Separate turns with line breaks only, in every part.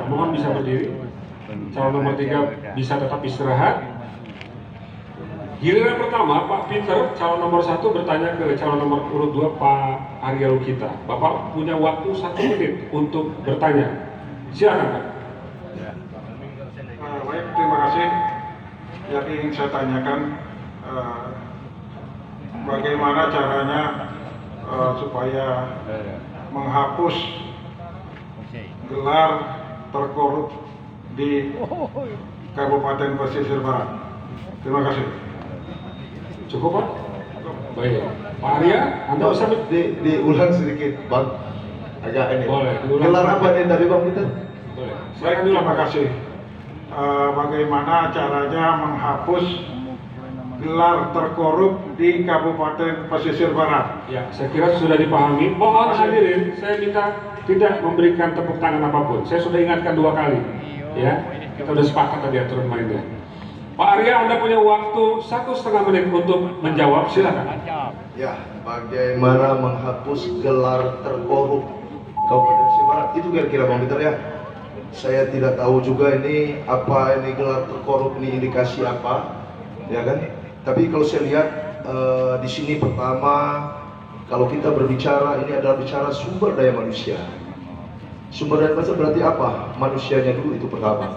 Mohon bisa berdiri. Calon nomor 3 bisa tetap istirahat. Giliran pertama, Pak Peter, calon nomor 1 bertanya ke calon nomor urut 2, Pak Arya Lukita. Bapak punya waktu 1 menit untuk bertanya. Silakan, Pak.
Baik, terima kasih. Yang ingin saya tanyakan, bagaimana caranya supaya menghapus gelar terkorup di Kabupaten Pesisir Barat. Terima kasih.
Cukup, Pak? Baik. Pak Arya, Anda bisa
diulang sedikit, Bang. Agak ini.
Boleh.
Gelar apa nih dari Bang Peter?
Boleh.
Baik, terima kasih. Bagaimana caranya menghapus gelar terkorup di Kabupaten Pesisir Barat?
Ya, saya kira sudah dipahami. Mohon hadirin, saya minta tidak memberikan tepuk tangan apapun. Saya sudah ingatkan 2 kali. Ya, kita sudah sepakat tadi aturan mainnya. Pak Arya, Anda punya waktu 1,5 menit untuk menjawab. Silakan.
Ya, bagaimana menghapus gelar terkorup Kabupaten Pesisir Barat? Itu kira-kira Bang Peter ya. Saya tidak tahu juga ini apa ini gelar terkorup ini indikasi apa, ya kan? Tapi kalau saya lihat di sini pertama, kalau kita berbicara ini adalah bicara sumber daya manusia. Sumber daya manusia berarti apa? Manusianya dulu itu pertama.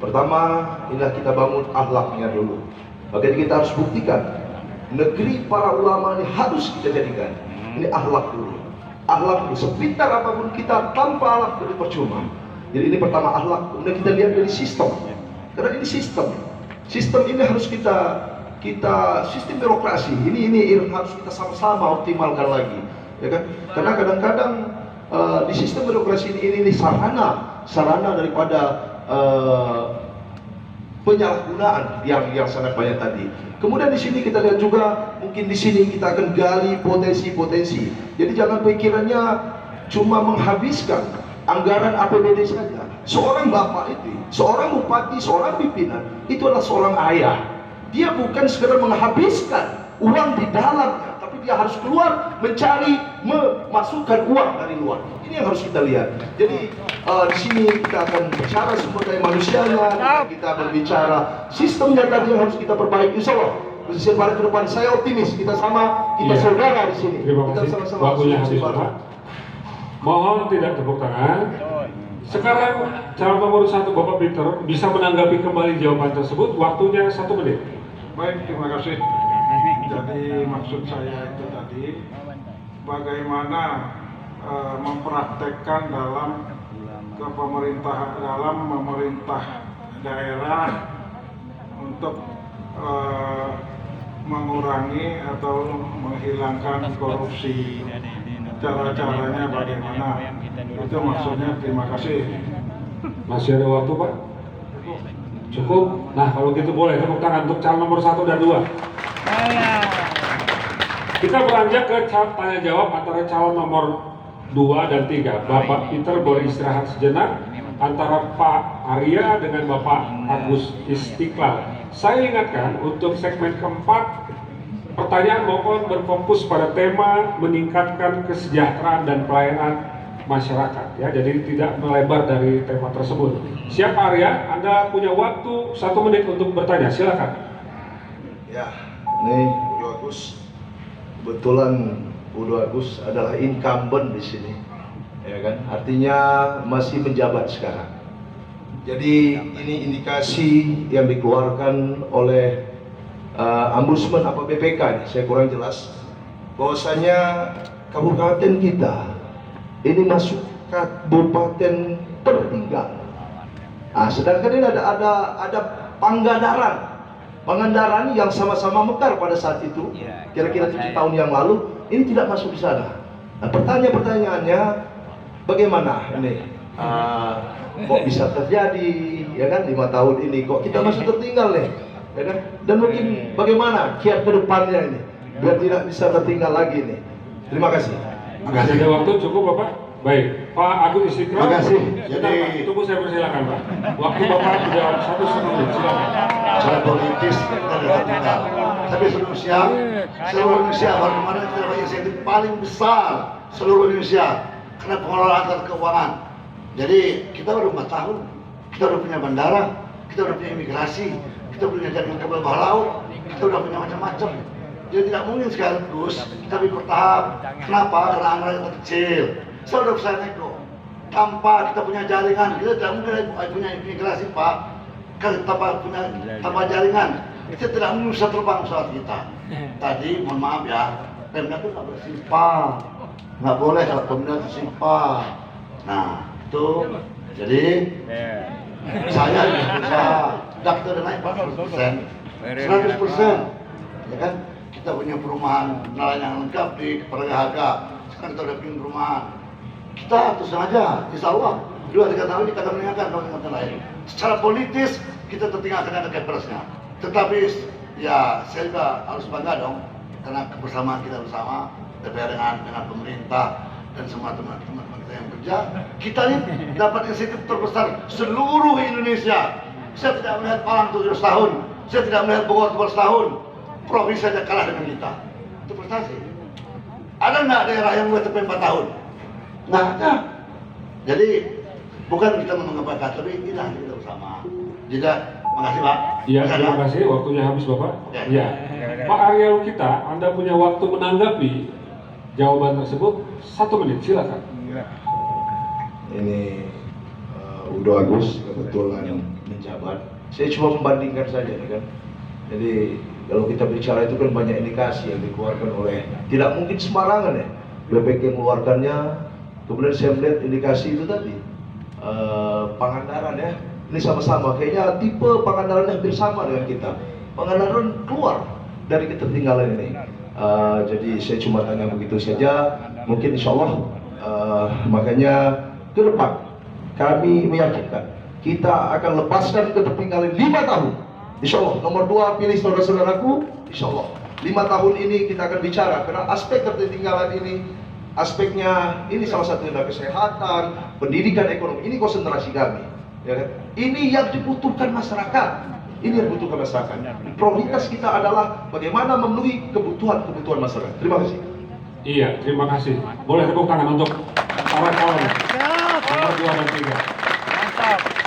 Pertama, inilah kita bangun akhlaknya dulu. Makanya kita harus buktikan negeri para ulama ini harus kita jadikan. Ini akhlak dulu. Akhlak dulu. Sepintar apapun kita tanpa akhlak itu percuma. Jadi ini pertama akhlak. Kemudian kita lihat dari sistem. Karena ini sistem. Sistem ini harus kita sistem birokrasi. Ini harus kita sama-sama optimalkan lagi. Ya kan? Karena kadang-kadang di sistem birokrasi ini sarana daripada penyalahgunaan yang sangat banyak tadi. Kemudian di sini kita lihat juga, mungkin di sini kita akan gali potensi-potensi. Jadi jangan pikirannya cuma menghabiskan anggaran APBD saja. Seorang bapak itu, seorang bupati, seorang pimpinan itu adalah seorang ayah. Dia bukan sekedar menghabiskan uang di dalamnya, tapi dia harus keluar mencari, memasukkan uang dari luar. Ini yang harus kita lihat. Jadi di sini kita akan bicara sumber daya manusianya, kita berbicara sistemnya tadi yang harus kita perbaiki. Insya Allah Pesisir Barat ke depan saya optimis. Kita saudara di sini.
Terima
Kita
kasih.
sama-sama.
Waktunya habis, Pak. Mohon tidak tepuk tangan. Sekarang calon nomor 1 Bapak Peter bisa menanggapi kembali jawaban tersebut. Waktunya 1 menit.
Baik, terima kasih. Jadi maksud saya itu tadi bagaimana mempraktekkan dalam memerintah daerah untuk mengurangi atau menghilangkan korupsi. Cara-caranya bagaimana? Itu maksudnya. Terima kasih.
Masih ada waktu, Pak? Cukup? Nah, kalau gitu boleh tepuk tangan untuk calon nomor 1 dan 2. Kita beranjak ke tanya jawab antara calon nomor 2 dan 3. Bapak Peter boleh istirahat sejenak antara Pak Arya dengan Bapak Agus Istiqlal. Saya ingatkan untuk segmen keempat, pertanyaan mohon berfokus pada tema meningkatkan kesejahteraan dan pelayanan masyarakat, ya. Jadi tidak melebar dari tema tersebut. Siap, Pak Arya? Anda punya waktu 1 menit untuk bertanya. Silakan.
Ya, ini Udo Agus. Kebetulan Udo Agus adalah incumbent di sini, ya kan? Artinya masih menjabat sekarang. Jadi ini indikasi yang dikeluarkan oleh Ombudsman apa BPK nih, saya kurang jelas, bahwasanya kabupaten kita ini masuk kabupaten tertinggal. Nah, sedangkan ini ada Pangandaran yang sama-sama mekar pada saat itu, kira-kira 7 tahun yang lalu, ini tidak masuk di sana. Nah, pertanyaannya, bagaimana ini? Kok bisa terjadi? Ya kan, 5 tahun ini kok kita masih tertinggal nih, ya kan? Dan mungkin bagaimana kiat ke depannya ini, biar tidak bisa tertinggal lagi nih. Terima kasih.
Masih ada waktu cukup, Bapak? Baik, Pak Agus Istiqlal.
Terima kasih.
Jadi, tunggu saya persilakan, Pak. Waktu Bapak sudah 1,5 menit. Silakan.
Secara politis kita tidak tinggal. Tapi seluruh Indonesia bagaimana kita yang paling besar seluruh Indonesia karena pengelolaan keuangan. Jadi kita udah 4 tahun, kita udah punya bandara, kita udah punya imigrasi, kita punya jaringan kabel bawah laut, kita udah punya macam-macam. Jadi tidak mungkin sekaligus, tapi bertahap. Kenapa? Karena anggaran kita kecil. Saya udah bisa nego. Tanpa kita punya jaringan, kita tidak mungkin punya imigrasi, Pak. Kalau tanpa jaringan, kita tidak mungkin bisa terbang pesawat kita. Tadi, mohon maaf ya, Pemda itu nggak bersimpah. Nggak boleh kalau Pemda bersimpah. Nah, itu jadi saya bisa daftar dan naik 100%, 100%, ya kan? Kita punya perumahan nelayan yang lengkap di Peragahaga. Sekarang kita udah bikin perumahan. Kita terus saja, insya Allah 2-3 tahun kita akan meninggalkan kawasan lain. Secara politis kita tertinggalkan ada kepresnya. Tetapi ya saya juga harus bangga dong karena kebersamaan kita bersama DPR dengan pemerintah dan semua teman-teman kita yang kerja, kita ini dapat insentif terbesar seluruh Indonesia. Saya tidak melihat Malang 17 tahun, saya tidak melihat Bogor 12 tahun, provinsi saja kalah dengan kita. Itu prestasi. Ada nggak daerah yang WTP 4 tahun? Nggak ada. Jadi bukan kita menganggap tapi kita bersama. Jadi, makasih Pak.
Iya, terima kasih. Waktunya habis Bapak. Iya. Pak Arya Lukita, Anda punya waktu menanggapi jawaban tersebut 1 menit, silakan.
Ini Udo Agus kebetulan menjabat. Saya cuma membandingkan saja nih kan. Jadi kalau kita bicara itu kan banyak indikasi yang dikeluarkan oleh, tidak mungkin sembarangan ya BPK mengeluarkannya. Kemudian saya melihat indikasi itu tadi Pangandaran ya, ini sama-sama kayaknya tipe Pangandaran hampir sama dengan kita. Pangandaran keluar dari ketertinggalan ini. Jadi saya cuma tanya begitu saja. Mungkin insya Allah makanya ke depan kami meyakinkan kita akan lepaskan ketertinggalan 5 tahun. Insya Allah nomor 2 pilih saudara-saudaraku. Insya Allah 5 tahun ini kita akan bicara karena aspek ketertinggalan ini, aspeknya ini salah satunya adalah kesehatan, pendidikan, ekonomi. Ini konsentrasi kami. Ya kan? Ini yang dibutuhkan masyarakat. Ini yang dibutuhkan masyarakat. Prioritas kita adalah bagaimana memenuhi kebutuhan masyarakat. Terima kasih.
Iya, terima kasih. Boleh tepuk tangan untuk para calon nomor 2 dan 3.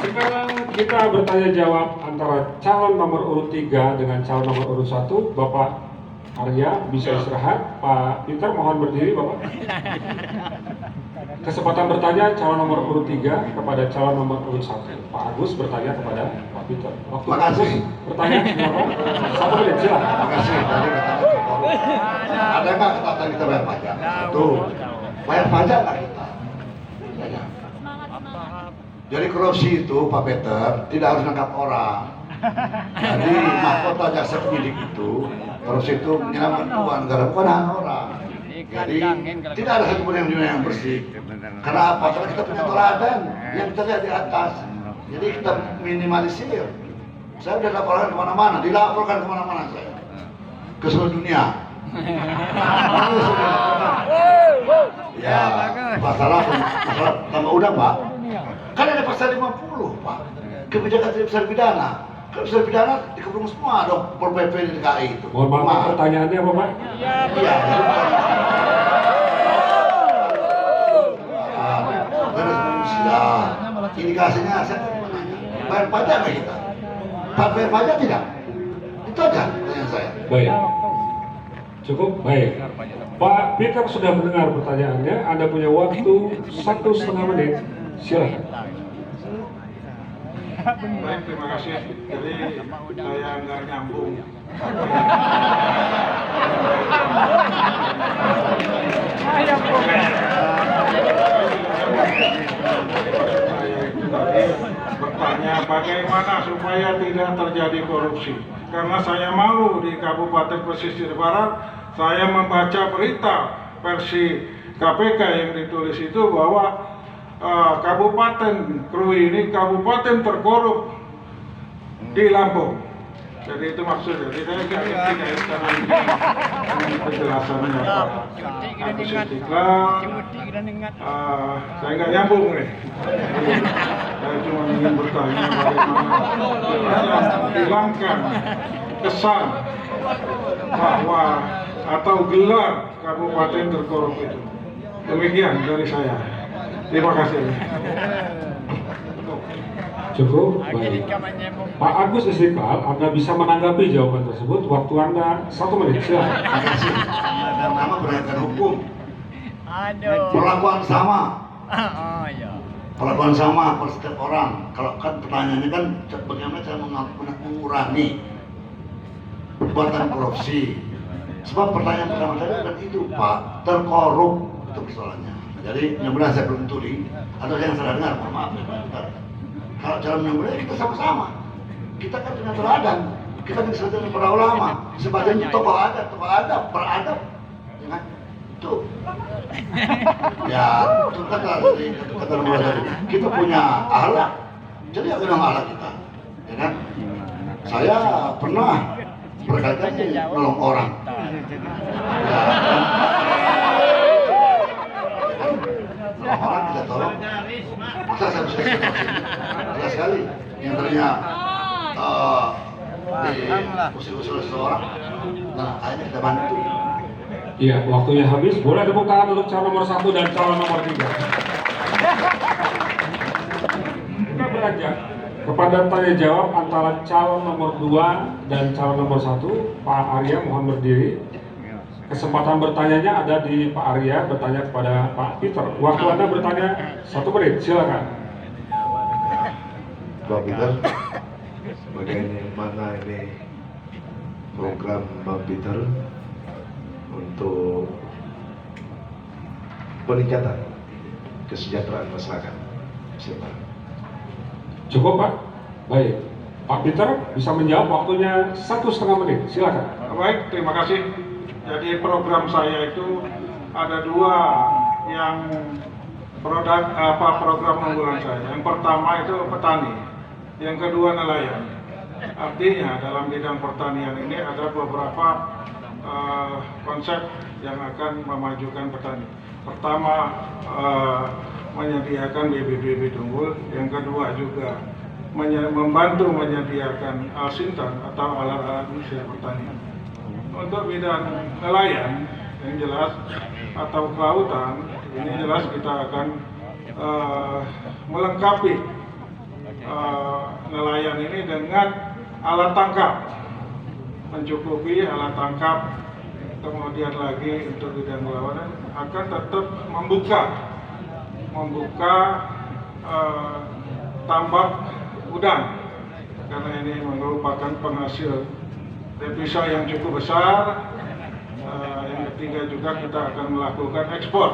Sekarang kita bertanya jawab antara calon nomor urut 3 dengan calon nomor urut 1. Bapak Arya bisa istirahat. Pak Peter mohon berdiri Bapak. Kesempatan bertanya calon nomor urut 3 kepada calon nomor urut 1. Pak Agus bertanya kepada Pak Peter. Waktu
Terima kasih.
Agus bertanya kenapa? 1 menit silakan.
Terima kasih. Tadi ada nggak kata kita bayar pajak? Tuh, bayar pajak nggak kita? Banyak. Jadi korupsi itu Pak Peter tidak harus nangkap orang. Jadi mahkota jaksa penyidik itu korupsi itu menyelamatkan uang negara bukan hak orang. Jadi tidak ada satu pun yang dunia yang bersih. Karena apa? Karena kita punya teladan yang kita lihat di atas. Jadi kita minimalisir. Saya sudah laporkan kemana-mana, dilaporkan kemana-mana saya ke seluruh dunia. Ya, masalah tambah udang Pak. Kan ada pasal 50 Pak. Kebijakan tidak besar pidana. Kalau besar pidana dikepung semua dong Pol PP di DKI itu.
Mohon maaf, pertanyaannya apa Pak?
Iya. Indikasinya saya bayar pajak nggak kita? Bayar pajak tidak? Itu aja pertanyaan saya.
Baik. Cukup? Baik. Pak Peter sudah mendengar pertanyaannya. Anda punya waktu 1,5 menit. Silakan.
Baik, terima kasih. Jadi saya nggak nyambung. Saya itu tadi bertanya bagaimana supaya tidak terjadi korupsi. Karena saya malu di Kabupaten Pesisir Barat, saya membaca berita versi KPK yang ditulis itu bahwa Kabupaten Krui ini kabupaten terkorup di Lampung. Jadi itu maksudnya. Jadi saya nggak kaitkan dengan penjelasannya Pak Agus Istiqlal. Saya nggak nyambung nih. Saya cuma ingin bertanya bagaimana menghilangkan kesan bahwa atau gelar kabupaten terkorup itu. Demikian dari saya. Terima kasih.
Cukup. Baik. Pak Agus Istiqlal, Anda bisa menanggapi jawaban tersebut. Waktu Anda 1 menit. Silakan.
Terima kasih. Pertama berdasarkan hukum. Perlakuan sama. Perlakuan sama per setiap orang. Kalau kan pertanyaannya kan bagaimana cara mengurangi perbuatan korupsi. Sebab pertanyaan pertama tadi kan itu Pak, terkorup itu persoalannya. Jadi mudah-mudahan saya belum tuli atau yang salah dengar, mohon maaf ya Pak. Kalau cara menyambutnya kita sama-sama. Kita kan dengan teladan. Kita dengan para ulama. Sebagian tokoh adat, beradab. Ya kan? Itu. Ya, itu kata mulai tadi. Kita punya akhlak. Jadi ya dengan akhlak kita. Ya kan? Saya pernah berkali-kali nolong orang. Ya kan? Nolong orang kita tolong. Masa saya bisa jelas sekali yang tadinya diusir-usir seseorang, nah akhirnya kita bantu.
Iya, waktunya habis. Boleh tepuk tangan untuk calon nomor 1 dan calon nomor 3. Kita beranjak kepada tanya jawab antara calon nomor 2 dan calon nomor 1. Pak Arya mohon berdiri. Kesempatan bertanyanya ada di Pak Arya, bertanya kepada Pak Peter. Waktu Anda bertanya 1 menit, silakan.
Pak Peter, bagaimana ini program Bang Peter untuk peningkatan kesejahteraan masyarakat? Silakan.
Cukup Pak? Baik. Pak Peter bisa menjawab, waktunya 1,5 menit, silakan.
Baik, terima kasih. Jadi program saya itu ada 2 yang program unggulan saya. Yang pertama itu petani, yang kedua nelayan. Artinya dalam bidang pertanian ini ada beberapa konsep yang akan memajukan petani. Pertama, menyediakan bibit-bibit unggul. Yang kedua juga membantu menyediakan alsintan atau alat-alat mesin pertanian. Untuk bidang nelayan yang jelas atau kelautan, ini jelas kita akan melengkapi nelayan ini dengan alat tangkap, mencukupi alat tangkap. Kemudian lagi untuk bidang perlawanan akan tetap membuka tambak udang, karena ini merupakan penghasil devisa yang cukup besar. Yang ketiga juga kita akan melakukan ekspor.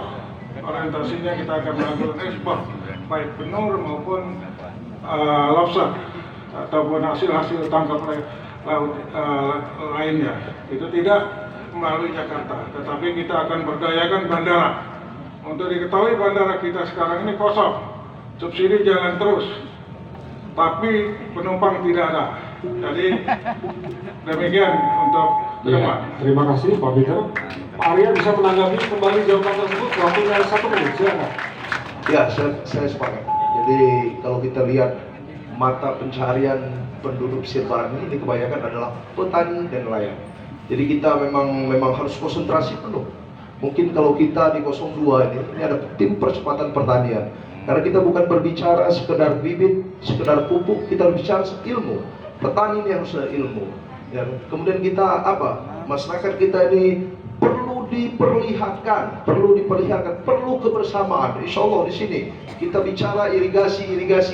Orientasinya kita akan melakukan ekspor, baik benur maupun lobster ataupun hasil-hasil tangkap laut lainnya. Itu tidak melalui Jakarta, tetapi kita akan berdayakan bandara. Untuk diketahui bandara kita sekarang ini kosong, subsidi jalan terus, tapi penumpang tidak ada. Jadi demikian untuk
Ya, terima kasih Pak Peter. Pak Arya bisa menanggapi kembali jawaban tersebut, waktunya 1 menit, silakan.
Ya, saya sepakat. Jadi kalau kita lihat mata pencaharian penduduk Mesir Barat ini kebanyakan adalah petani dan nelayan. Jadi kita memang harus konsentrasi penuh. Mungkin kalau kita di 02 ini ada tim percepatan pertanian. Karena kita bukan berbicara sekedar bibit, sekedar pupuk, kita bicara ilmu. Petani ini harus ada ilmu. Dan kemudian kita masyarakat kita ini perlu diperlihatkan, perlu kebersamaan. Insya Allah di sini kita bicara irigasi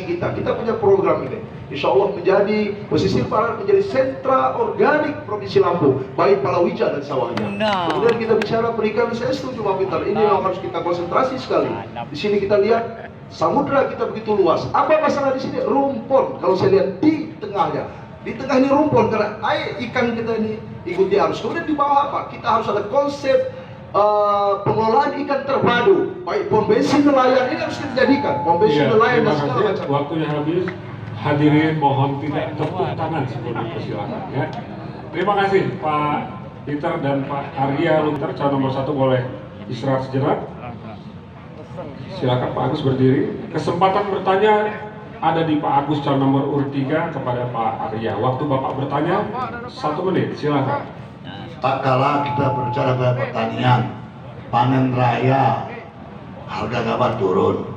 kita punya program ini. Insya Allah menjadi pesisir barat menjadi sentra organik provinsi Lampung, baik palawija dan sawahnya. Kemudian kita bicara perikanan, saya setuju Pak Peter, ini yang harus kita konsentrasi sekali. Di sini kita lihat samudra kita begitu luas. Apa masalah di sini? Rumpon. Kalau saya lihat di tengahnya. Di tengah ini rumpon karena air ikan kita ini ikuti arus. Kemudian di bawah apa? Kita harus ada konsep pengelolaan ikan terpadu. Baik pom bensin nelayan ini harus kita jadikan. Pom bensin nelayan dan segala macam.
Waktunya habis. Hadirin mohon tidak tepuk tangan sebelum dipersilakan ya. Terima kasih Pak Peter dan Pak Arya Lunter. Calon nomor 1 boleh istirahat sejenak. Silakan Pak Agus berdiri. Kesempatan bertanya ada di Pak Agus calon nomor urut 3 kepada Pak Arya. Waktu Bapak bertanya 1 menit, silakan.
Tak kala kita berbicara pada pertanian, panen raya, harga gabah turun.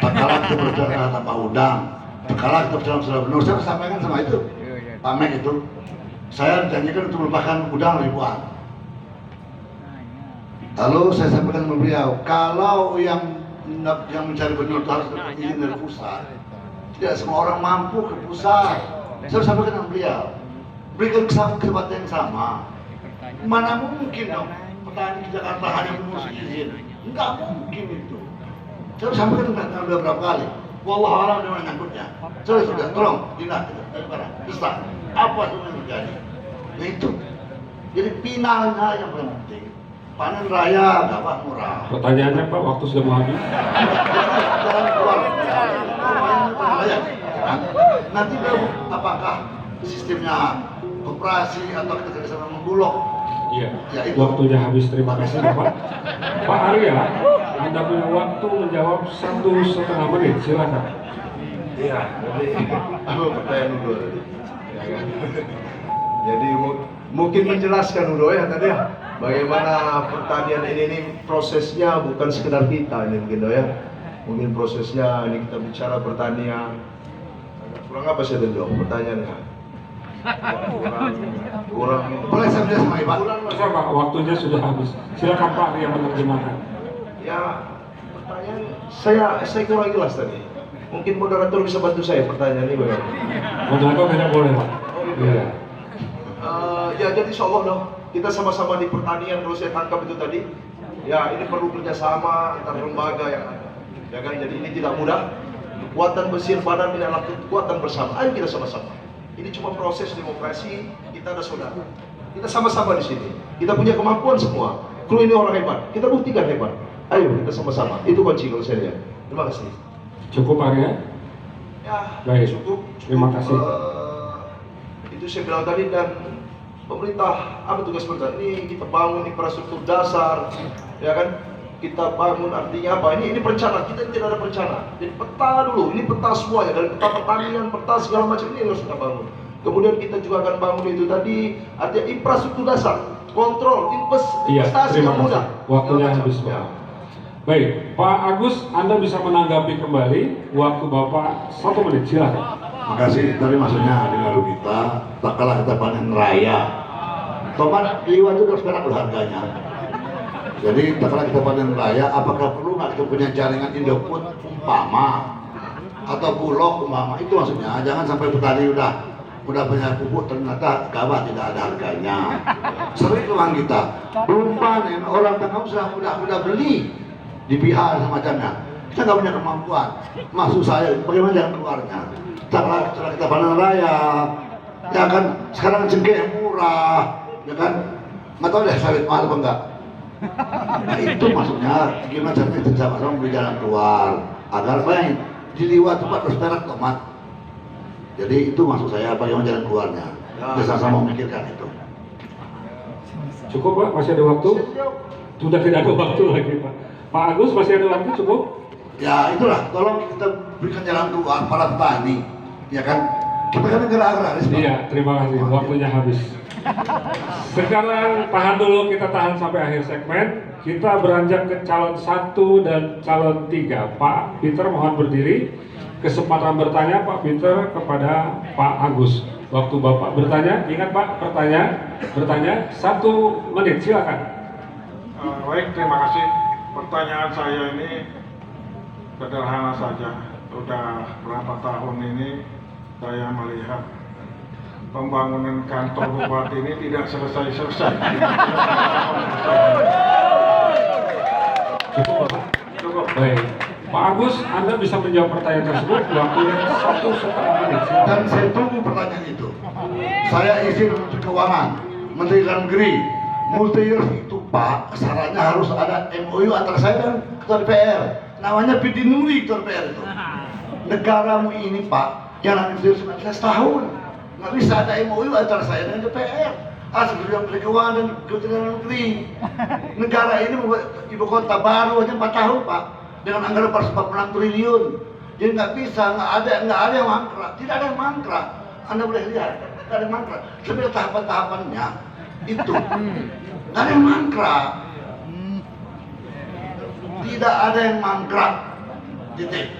tak kalah kita berbicara tanpa undang, tak kalah kita berbicara sudah benar. Saya sampaikan sama itu, Pak Mek itu, saya dijanjikan untuk melupakan udang ribuan. Lalu saya sampaikan sama beliau, kalau yang mencari benar itu harus dapat izin dari pusat. Tidak semua orang mampu ke pusat. Saya sampaikan sama beliau, berikan kesempatan yang sama. Mana mungkin dong petani di Jakarta hanya mengurus izin? Enggak mungkin itu. Saya sampaikan dengan beberapa kali. Wallah alam dengan nyangkutnya. Sudah, tolong tindak bisa. Apa itu yang terjadi? Nah itu. Jadi finalnya yang paling penting. Panen raya dapat murah.
Pertanyaannya Pak, waktu sudah mau habis.
Jalan keluar. Nanti baru apakah sistemnya operasi atau kita kerjasama dengan Bulog?
Iya,
Ya, itu.
waktunya habis. Terima kasih Pak. Pak Arya, Anda punya waktu menjawab 1,5 menit. Silakan.
Iya, jadi apa pertanyaan Udo tadi? Ya kan? Jadi mungkin menjelaskan Udo ya tadi ya, bagaimana pertanian ini prosesnya bukan sekedar kita ini mungkin Udo ya. Mungkin prosesnya ini kita bicara pertanian. Kurang apa sih dong pertanyaannya? Kurang.
Boleh saya bilang sama Ibu?
Bisa Pak, waktunya sudah habis. Silakan Pak Arya menerjemahkan.
Ya, pertanyaan saya kurang jelas tadi. Mungkin moderator bisa bantu saya pertanyaan ini bagaimana?
Moderator tidak boleh Pak. Iya.
Ya jadi insya Allah dong, kita sama-sama di pertanian kalau saya tangkap itu tadi. Ya ini perlu kerjasama antar lembaga yang ada. Ya kan, jadi ini tidak mudah. Kekuatan Mesir badan adalah kekuatan bersama. Ayo kita sama-sama. Ini cuma proses demokrasi. Kita ada saudara. Kita sama-sama di sini. Kita punya kemampuan semua. Kalau ini orang hebat, kita buktikan hebat. Ayo kita sama-sama. Itu kunci kalau saya lihat. Terima kasih.
Cukup Arya?
Ya,
Baik.
cukup.
Terima kasih.
Itu saya bilang tadi, dan pemerintah apa tugas pemerintah ini, kita bangun infrastruktur dasar, ya kan? Kita bangun artinya apa? Ini perencanaan, kita tidak ada perencana. Jadi peta dulu, ini peta semuanya, dari peta pertanian, peta segala macam ini harus kita bangun. Kemudian kita juga akan bangun itu tadi, artinya infrastruktur dasar, kontrol,
Iya,
investasi
terima
yang
kasih.
mudah.
Waktunya
Segala
habis
macam.
Pak. Baik, Pak Agus, Anda bisa menanggapi kembali. Waktu Bapak 1 menit, silakan.
Makasih, tadi maksudnya dengan kita, tak kalah kita panen raya. Tomat liwat itu harus sekarang harganya. Jadi tak kalah kita panen raya, apakah perlu nggak kita punya jaringan Indofood umpama atau Bulog umpama? Itu maksudnya, jangan sampai petani udah punya pupuk ternyata gawat tidak ada harganya. Sering uang kita belum panen, orang tengah sudah udah beli di pihak semacamnya. Kita nggak punya kemampuan. Maksud saya, bagaimana jalan keluarnya? Setelah kita panen raya, ya kan sekarang jengkeh yang murah, ya kan? Nggak tahu deh sawit mahal apa enggak. Nah itu maksudnya, gimana caranya kita sama-sama beli jalan keluar agar baik diliwat tempat terus perak tomat. Jadi itu maksud saya, bagaimana jalan keluarnya. Kita sama-sama memikirkan itu.
Cukup Pak, masih ada waktu? Sudah tidak ada waktu lagi Pak. Pak Agus, masih ada waktu cukup?
Ya itulah, tolong kita berikan jalan keluar para petani, ya kan? Kita kan negara agraris. Pak.
Iya, terima kasih. Waktunya habis. Sekarang tahan dulu, kita tahan sampai akhir segmen. Kita beranjak ke calon 1 dan calon 3. Pak Peter mohon berdiri. Kesempatan bertanya Pak Peter kepada Pak Agus. Waktu Bapak bertanya, ingat Pak, bertanya 1 menit, silakan.
Baik, terima kasih. Pertanyaan saya ini sederhana saja. Sudah berapa tahun ini saya melihat pembangunan kantor bupati ini tidak selesai-selesai.
Cukup Pak?
Cukup.
Baik. Pak Agus, Anda bisa menjawab pertanyaan tersebut. Waktunya 1,5 menit. Silakan.
Dan saya tunggu pertanyaan itu. Saya izin Menteri Keuangan, Menteri Dalam Negeri, multi years itu Pak, syaratnya harus ada MOU antara saya dan Ketua DPR. Namanya Pidi Nuri Ketua DPR itu. Negaramu ini Pak, yang nanti 19 tahun, nggak bisa ada MOU antara saya dan DPR. Seperti yang Menteri Keuangan dan Kementerian Dalam Negeri. Negara ini membuat ibu kota baru aja 4 tahun Pak, dengan anggaran 446 triliun. Jadi nggak bisa, nggak ada yang mangkrak, tidak ada yang mangkrak. Anda boleh lihat, nggak ada yang mangkrak. Sebenarnya tahapan-tahapannya itu nggak ada yang mangkrak, tidak ada yang mangkrak. titik.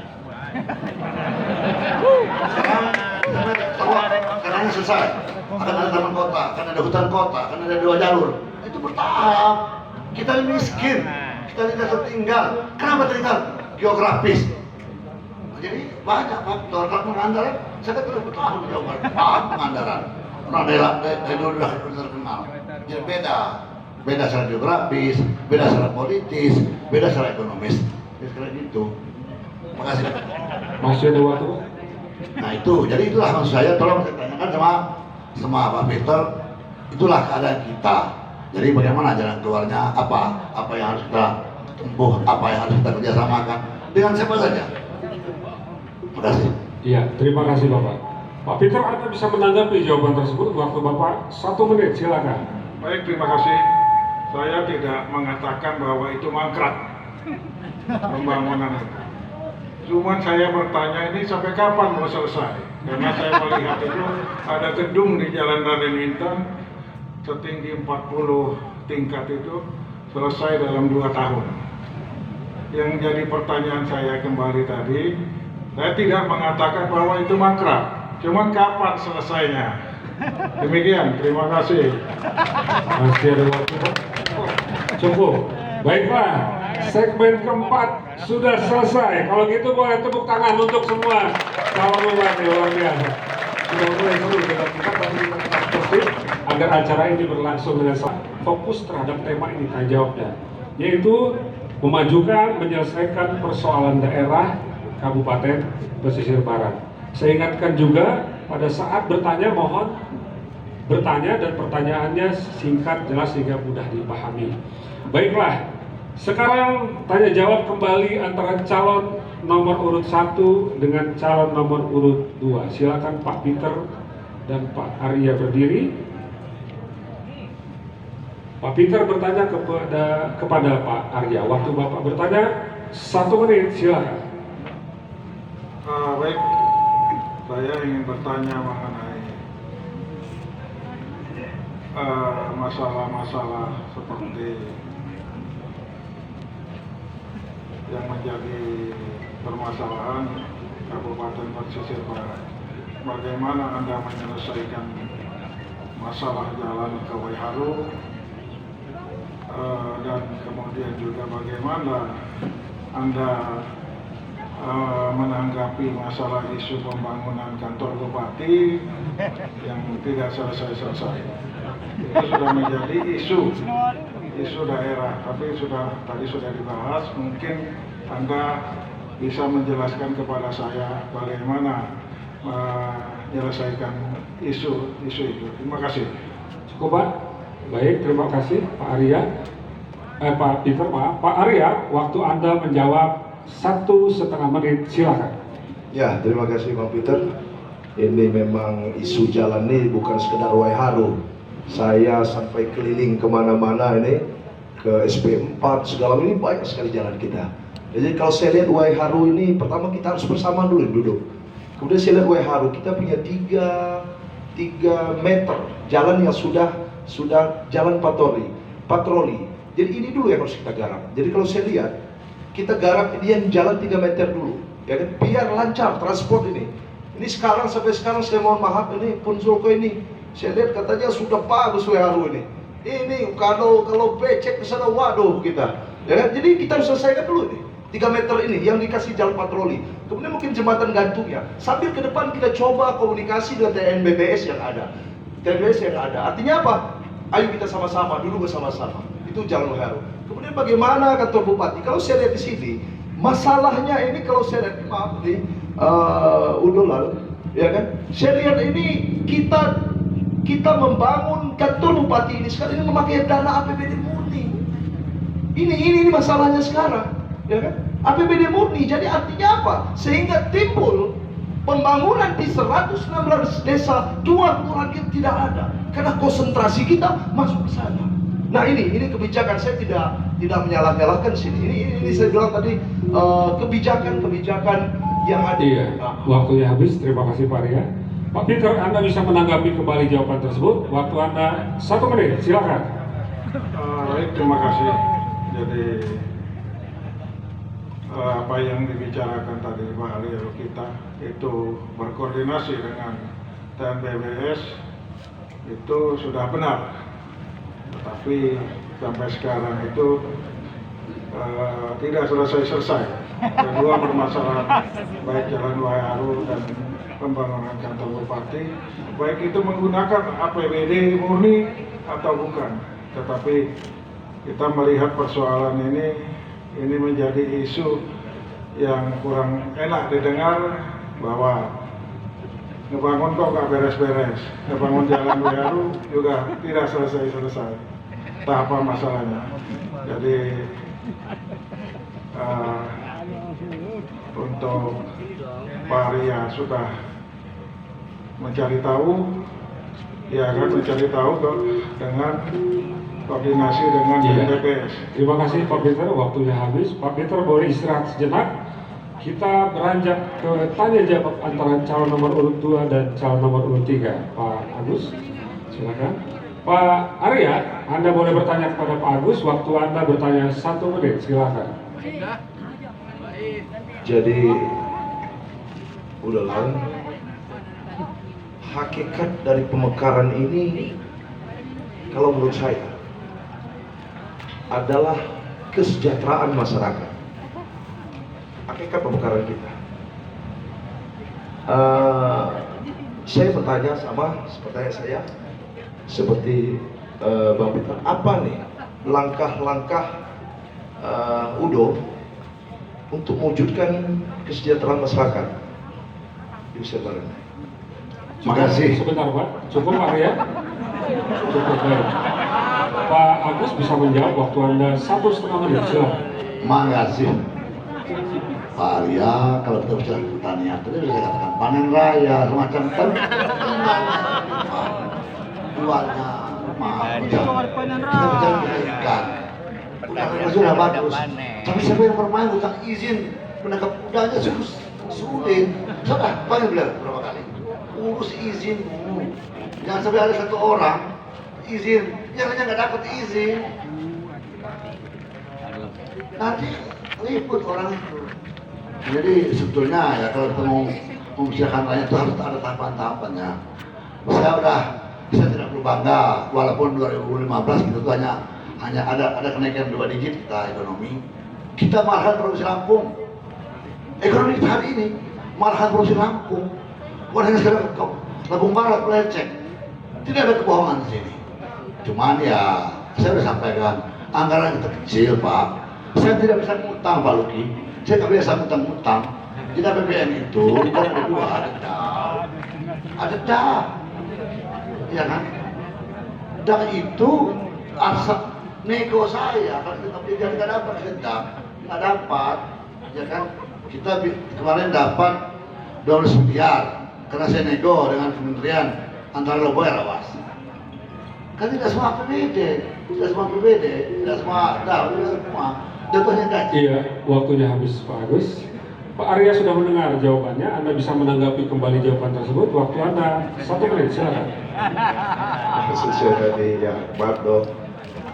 Karena selesai, akan ada taman kota, akan ada hutan kota, akan ada 2 jalur. Itu bertahap. Kita ini miskin, kita tidak tertinggal. Kenapa tertinggal? Geografis. Jadi banyak faktor. Kalau Pangandaran, saya kan sudah bertahun di Jawa Barat, Pangandaran. Orang daerah dulu sudah terkenal. Jadi beda secara geografis, beda secara politis, beda secara ekonomis. Ya sekarang gitu. Makasih.
Masih ada waktu?
Nah itu, jadi itulah maksud saya. Tolong saya tanyakan sama Pak Peter. Itulah keadaan kita. Jadi bagaimana jalan keluarnya? Apa yang harus kita tempuh? Apa yang harus kita kerjasamakan? Dengan siapa saja? Terima kasih.
Iya, terima kasih Bapak. Pak Peter, Anda bisa menanggapi jawaban tersebut. Waktu Bapak 1 menit, silakan.
Baik, terima kasih. Saya tidak mengatakan bahwa itu mangkrak pembangunan itu. Cuman saya bertanya ini sampai kapan mau selesai? Karena saya melihat itu ada gedung di Jalan Raden Intan setinggi 40 tingkat itu selesai dalam 2 tahun. Yang jadi pertanyaan saya kembali tadi, saya tidak mengatakan bahwa itu mangkrak. Cuman kapan selesainya? Demikian, terima kasih.
Masih ada waktu, Pak? Cukup. Baiklah, segmen keempat sudah selesai. Kalau gitu boleh tepuk tangan untuk semua calon bupati, luar biasa. Sudah mulai seru kita tapi kita tetap tertib agar acara ini berlangsung dengan fokus terhadap tema ini tanya jawabnya, yaitu memajukan menyelesaikan persoalan daerah Kabupaten Pesisir Barat. Saya ingatkan juga pada saat bertanya mohon bertanya dan pertanyaannya singkat, jelas sehingga mudah dipahami. Baiklah, sekarang tanya jawab kembali antara calon nomor urut 1 dengan calon nomor urut 2. Silakan Pak Peter dan Pak Arya berdiri. Pak Peter bertanya kepada Pak Arya. Waktu Bapak bertanya 1 menit, silakan.
Baik, saya ingin bertanya mengenai masalah-masalah seperti yang menjadi permasalahan Kabupaten Pesisir Barat. Bagaimana Anda menyelesaikan masalah jalan ke Waiharu, dan kemudian juga bagaimana Anda menanggapi masalah isu pembangunan kantor bupati yang tidak selesai-selesai. Itu sudah menjadi isu daerah, tapi tadi sudah dibahas. Mungkin Anda bisa menjelaskan kepada saya bagaimana menyelesaikan isu itu. Terima kasih.
Cukup Pak? Baik, terima kasih Pak Arya. Pak Peter, Pak Arya, waktu Anda menjawab 1,5 menit, silakan.
Ya, terima kasih Bang Peter. Ini memang isu jalan ini bukan sekedar Waiharu. Saya sampai keliling kemana-mana ini, ke SP4 segala ini banyak sekali jalan kita. Jadi kalau saya lihat Waiharu ini, pertama kita harus bersama dulu duduk. Kemudian saya lihat Waiharu, kita punya 3 meter jalan yang sudah jalan patroli. Jadi ini dulu yang harus kita garap. Jadi kalau saya lihat, kita garap ini yang jalan 3 meter dulu, ya kan? Biar lancar transport ini. Ini sampai sekarang saya mohon maaf, ini Punsulko ini saya lihat katanya sudah bagus Waiharu ini. Ini kalau becek ke sana, waduh kita. Ya kan? Jadi kita harus selesaikan dulu nih 3 meter ini yang dikasih jalan patroli. Kemudian mungkin jembatan gantungnya. Sambil ke depan kita coba komunikasi dengan TNBBS yang ada. Artinya apa? Ayo kita sama-sama dulu bersama-sama. Itu jalan Waiharu. Kemudian bagaimana kantor bupati? Kalau saya lihat di sini, masalahnya ini kalau saya lihat, maaf nih, Udolal, ya kan? Saya lihat ini kita membangun kantor bupati ini sekarang ini memakai dana APBD murni. Ini masalahnya sekarang, ya kan? APBD murni. Jadi artinya apa? Sehingga timbul pembangunan di 116 desa, 2 kelurahan kita tidak ada karena konsentrasi kita masuk ke sana. Nah ini kebijakan, saya tidak menyalah-nyalahkan sini. Ini saya bilang tadi kebijakan yang ada.
Iya, waktunya habis. Terima kasih Pak Arya. Pak Peter, Anda bisa menanggapi kembali jawaban tersebut. Waktu Anda 1 menit, silakan.
Baik, terima kasih. Jadi apa yang dibicarakan tadi Pak Arya kita itu berkoordinasi dengan TNBBS itu sudah benar, tetapi sampai sekarang itu tidak selesai-selesai. Kedua permasalahan baik Jalan Wayaru dan pembangunan kantor bupati, baik itu menggunakan APBD murni atau bukan, tetapi kita melihat persoalan ini menjadi isu yang kurang enak didengar, bahwa ngebangun kok gak beres-beres, ngebangun Jalan Wayaru juga tidak selesai-selesai tahapan masalahnya. Jadi untuk Pak Arya sudah mencari tahu, ya kan, mencari tahu dengan koordinasi dengan BPS.
Terima kasih Pak Peter, waktunya habis. Pak Peter boleh istirahat sejenak. Kita beranjak ke tanya jawab antara calon nomor urut 2 dan calon nomor urut 3. Pak Agus, silakan. Pak Arya, Anda boleh bertanya kepada Pak Agus. Waktu Anda bertanya 1 menit, silakan.
Jadi udahlah, hakikat dari pemekaran ini kalau menurut saya adalah kesejahteraan masyarakat. Hakikat pemekaran kita. Saya bertanya sama pertanyaan saya seperti Bang Peter, apa nih langkah-langkah Udo untuk mewujudkan kesejahteraan masyarakat di Nusa Barat?
Makasih.
Sebentar Pak, cukup Pak Arya? Cukup, baik. Pak Agus bisa menjawab, waktu Anda 1,5 menit, silakan.
Makasih. Pak Arya, kalau kita bicara pertanian, tadi sudah saya katakan panen raya, semacam itu. Jualnya mahal. Kita bicara ikan. Udangnya sudah bagus. Tapi siapa yang bermain utang izin menangkap udangnya sulit. Sudah, panggil beliau berapa kali. Urus izin dulu. Jangan sampai ada satu orang izin, yang lainnya nggak dapat izin. Nanti ribut orang itu. Jadi sebetulnya ya kalau kita mau mempersiapkan rakyat itu harus ada tahapan-tahapannya. Saya tidak perlu bangga, walaupun 2015 gitu tuh hanya ada kenaikan 2 digit kita ekonomi. Kita malahan Provinsi Lampung. Ekonomi kita hari ini malahan Provinsi Lampung. Bukan hanya sekarang Lampung Barat melecek. Tidak ada kebohongan di sini. Cuman ya saya sudah sampaikan anggaran kita kecil Pak. Saya tidak bisa ngutang Pak Luki. Saya nggak biasa ngutang-ngutang. Jadi APBN itu kalau kedua ada dah, ya kan? Dan itu asal nego saya kalau kita beli nggak dapat sedang nggak dapat, ya kan? Kita kemarin dapat 12 miliar karena saya nego dengan kementerian antara Lobo dan Rawas. Kan tidak semua APBD, tidak semua APBD, tidak semua tidak semua. Contohnya gaji.
Iya, waktunya habis Pak Agus. Pak Arya sudah mendengar jawabannya, Anda bisa menanggapi kembali jawaban tersebut. Waktu Anda 1 menit, silakan.
Maksud saya tadi ya, maaf dong,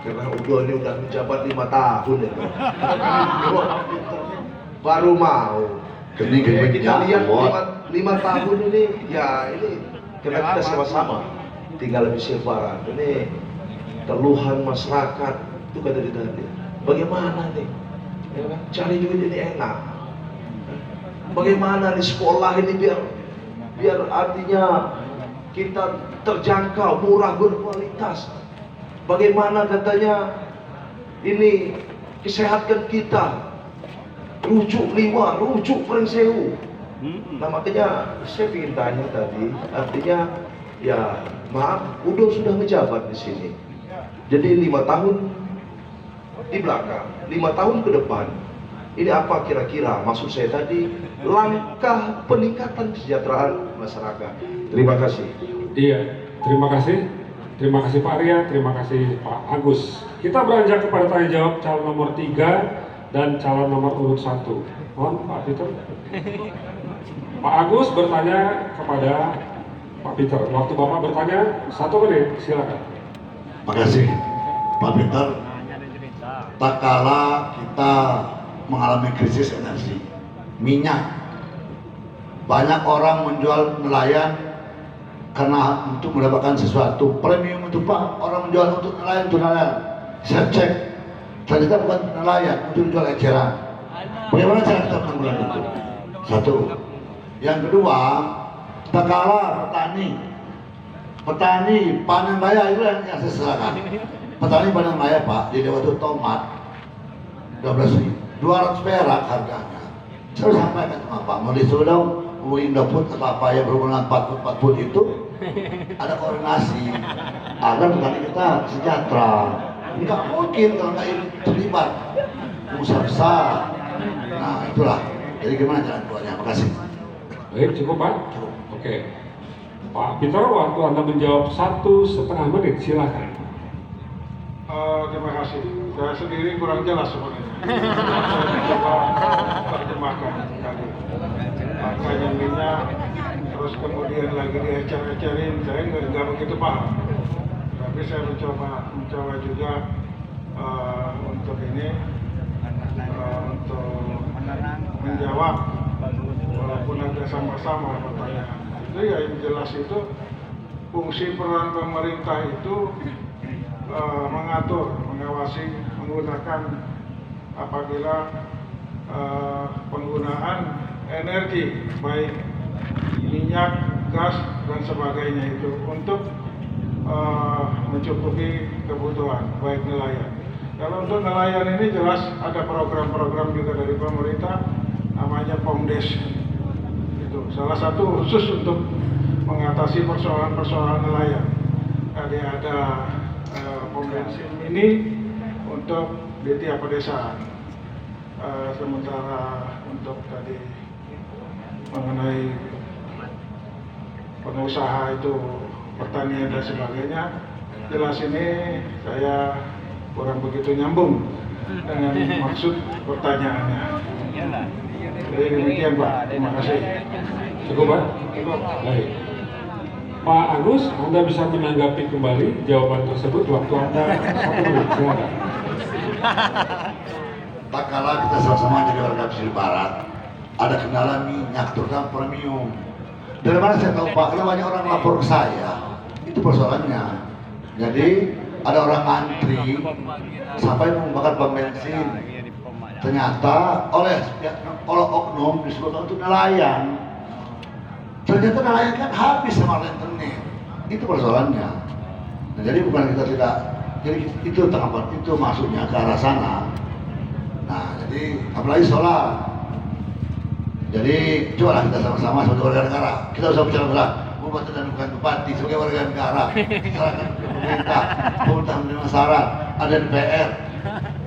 karena Udo ini udah menjabat 5 tahun ya. Baru mau.
Gini,
Kita lihat 5 tahun ini, ya ini karena kita sama-sama tinggal di Nusa Barat. Ini keluhan masyarakat itu kata di tadi. Bagaimana nih? Ya kan? Cari duit ini enak. Bagaimana nih sekolah ini biar artinya kita terjangkau, murah, berkualitas. Bagaimana katanya ini kesehatkan kita, rujuk liwa, rujuk Pringsewu. Nah makanya saya ingin tanya tadi, artinya ya maaf, Udo sudah menjabat di sini. Jadi 5 tahun di belakang, 5 tahun ke depan, ini apa kira-kira maksud saya tadi langkah peningkatan kesejahteraan masyarakat. Terima kasih.
Iya, terima kasih. Terima kasih Pak Arya, terima kasih Pak Agus. Kita beranjak kepada tanya jawab calon nomor 3 dan calon nomor urut 1. Mohon Pak Peter. Pak Agus bertanya kepada Pak Peter. Waktu Bapak bertanya 1 menit, silakan.
Makasih Pak Peter. Tak kala kita mengalami krisis energi. Minyak, banyak orang menjual nelayan karena untuk mendapatkan sesuatu premium itu Pak. Orang menjual untuk nelayan, saya cek ternyata bukan nelayan, untuk jual eceran. Bagaimana cara kita menanggulangi itu? Satu. Yang kedua, tak kalah petani panen raya itu yang saya sesalkan. Petani panen raya Pak, di waktu tomat 12.200 perak harganya. Saya sampaikan sama Pak, mau disuruh dong Indofood atau apa yang berhubungan 4 itu ada koordinasi agar petani kita sejahtera. Nggak mungkin kalau nggak terlibat usaha besar. Nah itulah. Jadi gimana jalan keluarnya? Makasih.
Baik, cukup Pak?
Cukup.
Oke. Pak Peter, waktu Anda menjawab 1,5 menit, silakan.
Terima kasih. Saya sendiri kurang jelas sebenarnya. Saya coba terjemahkan tadi. Makanya minyak, terus kemudian lagi diecer-ecerin, saya nggak begitu paham. Tapi saya mencoba juga untuk ini, untuk menjawab walaupun ada sama-sama pertanyaan. Itu ya yang jelas itu fungsi peran pemerintah itu mengatur, mengawasi, menggunakan apabila penggunaan energi baik minyak, gas dan sebagainya itu untuk mencukupi kebutuhan baik nelayan. Kalau untuk nelayan ini jelas ada program-program juga dari pemerintah namanya POMDES. Itu salah satu khusus untuk mengatasi persoalan-persoalan nelayan. Jadi ada POMDES ini untuk di tiap pedesaan. Sementara untuk tadi mengenai pengusaha itu pertanian dan sebagainya, jelas ini saya kurang begitu nyambung dengan maksud pertanyaannya. Jadi demikian Pak, terima kasih.
Cukup Pak?
Cukup.
Baik. Pak Agus, Anda bisa menanggapi kembali jawaban tersebut waktu Anda 1 menit, silakan.
Tak kala kita sama-sama jadi warga pesisir barat, ada kendala minyak terutama premium. Dari mana saya tahu Pak? Karena banyak orang lapor ke saya, itu persoalannya. Jadi ada orang antri sampai membakar pom bensin. Ternyata oleh oknum disebut itu nelayan. Ternyata nelayan kan habis sama rentenir. Itu persoalannya. Nah, jadi bukan kita tidak, jadi itu tanggapan itu masuknya ke arah sana. Nah, jadi apalagi solar. Jadi cobalah kita sama-sama sebagai warga negara. Kita usah bicara bupati dan bukan bupati sebagai warga negara. Serahkan ke pemerintah menerima saran, ada DPR.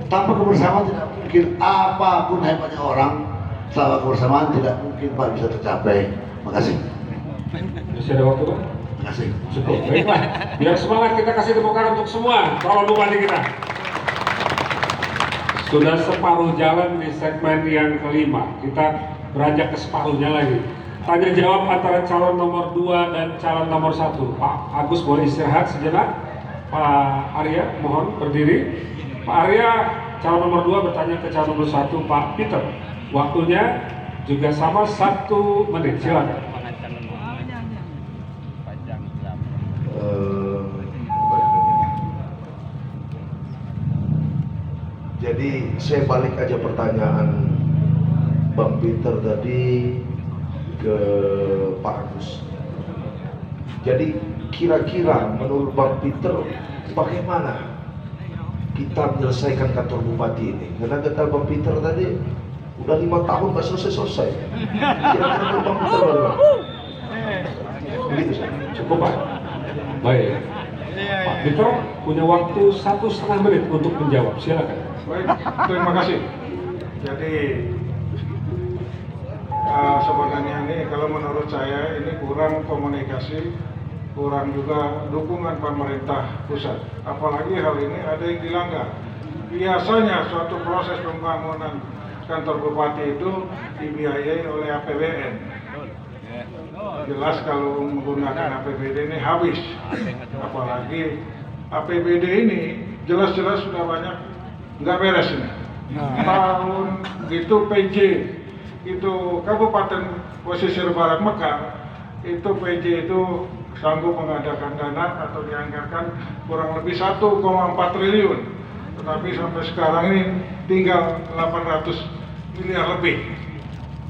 Tanpa kebersamaan tidak mungkin apapun hebatnya orang, selama kebersamaan tidak mungkin Pak bisa tercapai. Makasih.
Masih ada waktu Pak?
Makasih.
Cukup, baiklah. Biar semangat kita kasih tepuk tangan untuk semua calon bupati kita. Sudah separuh jalan di segmen yang kelima. Kita beranjak ke separuhnya lagi. Tanya jawab antara calon nomor 2 dan calon nomor 1. Pak Agus boleh istirahat sejenak. Pak Arya mohon berdiri. Pak Arya, calon nomor 2 bertanya ke calon nomor 1, Pak Peter. Waktunya juga sama 1 menit, silakan.
Jadi saya balik aja pertanyaan Bang Peter tadi ke Pak Agus. Jadi kira-kira menurut Bang Peter bagaimana kita menyelesaikan kantor bupati ini? Karena kata Bang Peter tadi udah 5 tahun nggak selesai-selesai. Kira-kira menurut Bang Peter bagaimana? Begitu sih.
Cukup Pak. Baik. Pak Peter punya waktu 1,5 menit untuk menjawab, silakan.
Baik, terima kasih. Jadi sebenarnya ini kalau menurut saya ini kurang komunikasi, kurang juga dukungan pemerintah pusat. Apalagi hal ini ada yang dilanggar. Biasanya suatu proses pembangunan kantor bupati itu dibiayai oleh APBN. Jelas kalau menggunakan APBD ini habis. Apalagi APBD ini jelas-jelas sudah banyak nggak beres ini. tahun itu PJ itu Kabupaten Pesisir Barat Mekar itu PJ itu sanggup mengadakan dana atau dianggarkan kurang lebih 1,4 triliun, tetapi sampai sekarang ini tinggal 800 miliar lebih.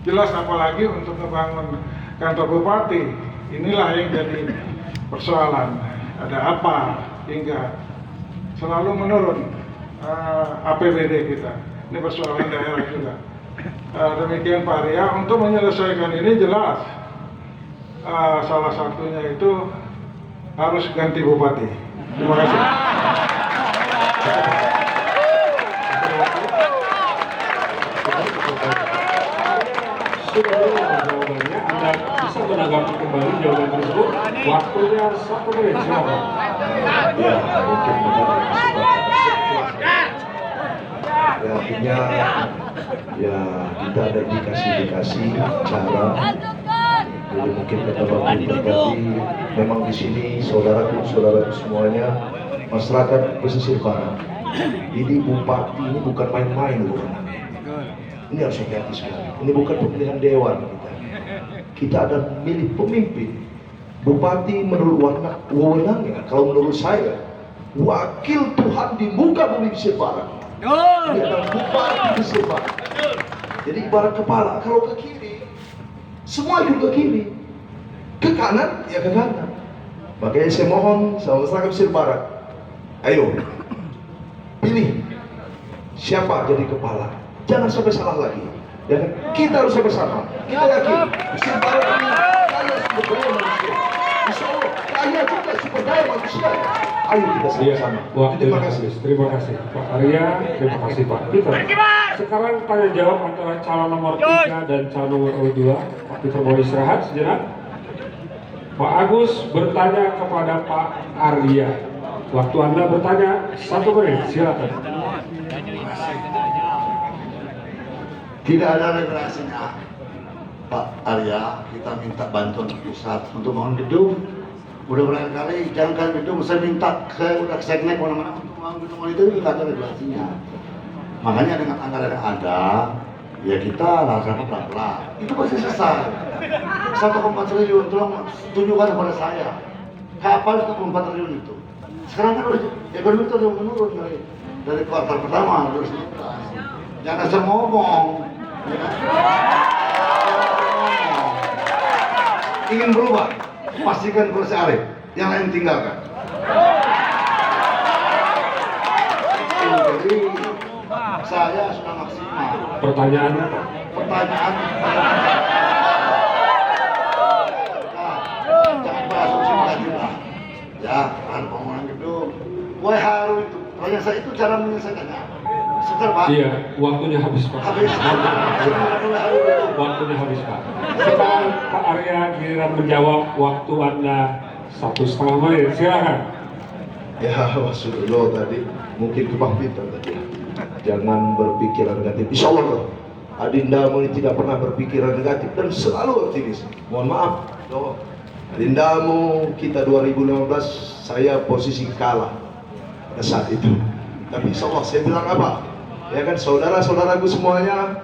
Jelas apalagi untuk membangun kantor bupati, inilah yang jadi persoalan. Ada apa hingga selalu menurun APBD kita. Ini persoalan daerah juga. Demikian Pak Arya, untuk menyelesaikan ini jelas salah satunya itu harus ganti bupati. Terima kasih.
Sudah jawabannya, Anda bisa menanggapi kembali jawaban tersebut. Waktunya 1 menit, silakan.
Ya, mungkin ya, artinya ya kita ada indikasi-indikasi cara. Jadi mungkin kata Bapak Bupati, memang di sini saudaraku semuanya masyarakat pesisir barat. Ini bupati ini bukan main-main loh. Ini harus hati-hati sekali. Ini bukan pemilihan dewan kita. Kita ada milih pemimpin. Bupati menurut wewenangnya, kalau menurut saya, wakil Tuhan di muka bumi Pesisir Barat. Dia adalah bupati Pesisir Barat. Jadi ibarat kepala, kalau ke kiri, semua ikut ke kiri. Ke kanan, ya ke kanan. Makanya saya mohon sama masyarakat Pesisir Barat, ayo pilih siapa jadi kepala. Jangan sampai salah lagi. Dan kita harus bersama. Kita yakin Pesisir Barat ini kaya sumber daya manusia. Insya Allah kaya juga sumber daya manusia. Ayo kita sama-sama. Terima kasih.
Terima kasih Pak Arya, terima kasih Pak Peter. Sekarang tanya jawab antara calon nomor 3 dan calon nomor 2. Pak Peter boleh istirahat sejenak. Pak Agus bertanya kepada Pak Arya. Waktu Anda bertanya 1 menit, silakan.
Tidak ada regulasinya, Pak Arya. Kita minta bantuan pusat untuk bangun gedung. Udah berkali-kali jangan gedung, saya minta, saya udah seknek mana-mana untuk bangun gedung itu tidak ada regulasinya. Makanya dengan anggaran yang ada, ya kita laksanakan pelan-pelan. Itu pasti selesai. 1,4 triliun, tolong tunjukkan kepada saya. Kapan 1,4 triliun itu? Sekarang kan udah ekonomi itu udah menurun dari kuartal pertama 2019. Jangan asal ngomong. Ya kan? Ingin berubah, pastikan kursi Arif, yang lain tinggalkan. Jadi saya sudah maksimal.
Pertanyaan
Pertanyaan, jangan berasumsi lah. Ya, kan pembangunan gedung. Wah haru itu. Pertanyaan saya itu cara menyelesaikannya. Sebentar Pak.
Iya, waktunya habis Pak.
Habis.
Waktunya habis Pak. Sekarang Pak Arya giliran menjawab, waktu Anda 1,5 menit, silakan.
Ya, Rasulullah tadi mungkin ke Pak Peter tadi. Jangan berpikiran negatif. Insya Allah, adindamu ini tidak pernah berpikiran negatif dan selalu optimis. Mohon maaf, loh. Adindamu kita 2015 saya posisi kalah pada saat itu. Tapi insya Allah saya bilang apa? Ya kan saudara-saudaraku semuanya,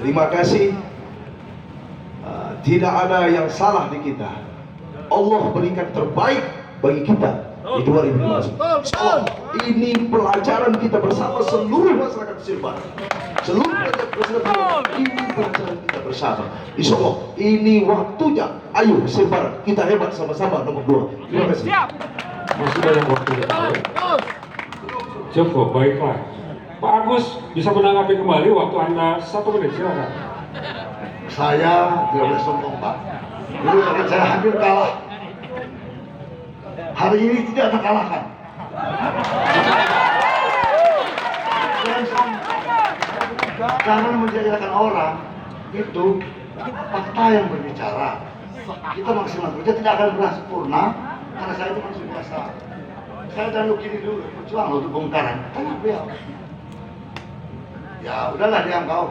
terima kasih. Tidak ada yang salah di kita. Allah berikan terbaik bagi kita di 2015. Insya Allah ini pelajaran kita bersama seluruh masyarakat Pesisir Barat. Seluruh masyarakat Pesisir Barat, ini pelajaran kita bersama. Insya Allah ini waktunya. Ayo Pesisir Barat, kita hebat sama-sama nomor 2. Terima kasih.
Masih banyak waktunya. Cukup, baiklah. Pak Agus bisa menanggapi kembali, waktu Anda 1 menit, silakan.
Saya tidak boleh sombong Pak. Dulu karena saya hampir kalah. Hari ini tidak terkalahkan. Jangan sombong. Jangan menjadikan orang itu fakta yang berbicara. Kita maksimal kerja tidak akan pernah sempurna karena saya itu manusia biasa. Saya dan lu kini dulu berjuang untuk bongkaran. Tanya beliau. Ya udahlah diam kau.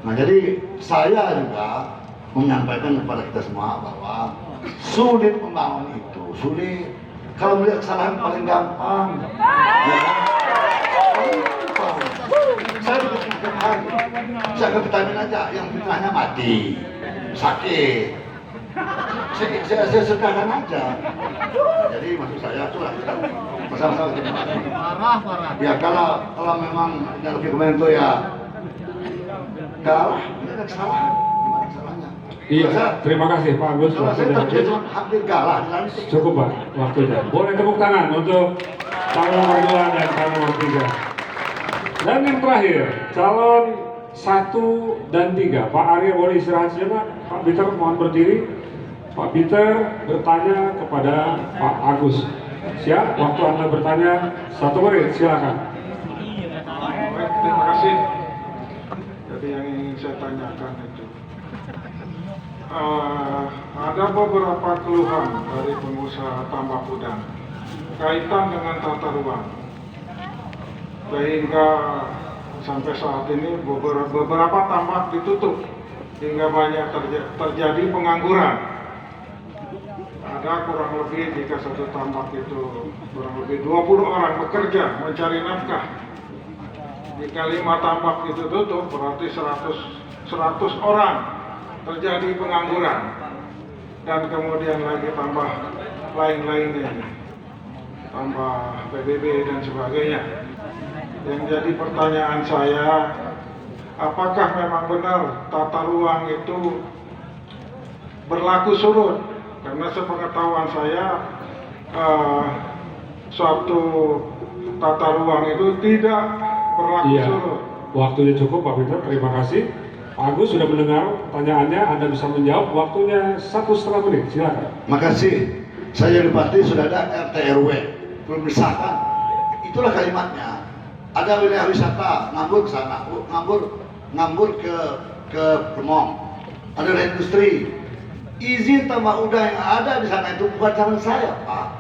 Nah jadi saya juga menyampaikan kepada kita semua bahwa sulit membangun itu, sulit. Kalau melihat kesalahan paling gampang, ya kan? Paling gampang. Saya dipitnahkan. Saya ke vitamin aja, yang fitnahnya mati, sakit. Saya sedangkan aja. Jadi maksud saya itulah masalah parah. Ya kalau memang yang lebih kemarin itu ya kalah, ini ada kesalahan. Gimana kesalahannya?
Iya, terima kasih Pak Agus.
Kalau saya
Waktunya
terjadi cuma hampir kalah di dalam
cukup Pak, waktunya. Boleh tepuk tangan untuk calon nomor 2 dan calon nomor 3. Dan yang terakhir, calon 1 dan 3. Pak Arya boleh istirahat sejenak. Pak Peter mohon berdiri. Pak Peter bertanya kepada Pak Agus. Siap? Waktu Anda bertanya 1 menit, silakan.
Baik, terima kasih. Jadi yang ingin saya tanyakan itu, ada beberapa keluhan dari pengusaha tambak udang kaitan dengan tata ruang, sehingga sampai saat ini beberapa tambak ditutup hingga banyak terjadi pengangguran. Ada kurang lebih jika satu tambak itu kurang lebih 20 orang bekerja mencari nafkah. Jika 5 tambak itu tutup berarti 100 orang terjadi pengangguran. Dan kemudian lagi tambah lain-lainnya, tambah PBB dan sebagainya. Yang jadi pertanyaan saya, apakah memang benar tata ruang itu berlaku surut? Karena sepengetahuan saya, suatu tata ruang itu tidak berlaku
Iya,
surut.
waktunya cukup Pak Peter, terima kasih. Pak Agus sudah mendengar pertanyaannya, Anda bisa menjawab. Waktunya 1,5 menit, silakan.
Makasih. Saya di Pati sudah ada RT RW, belum disahkan. Itulah kalimatnya. Ada wilayah wisata, ngambur ke sana, ngambur ke Kemong. Ada industri. Izin tambak udang yang ada di sana itu bukan zaman saya, Pak.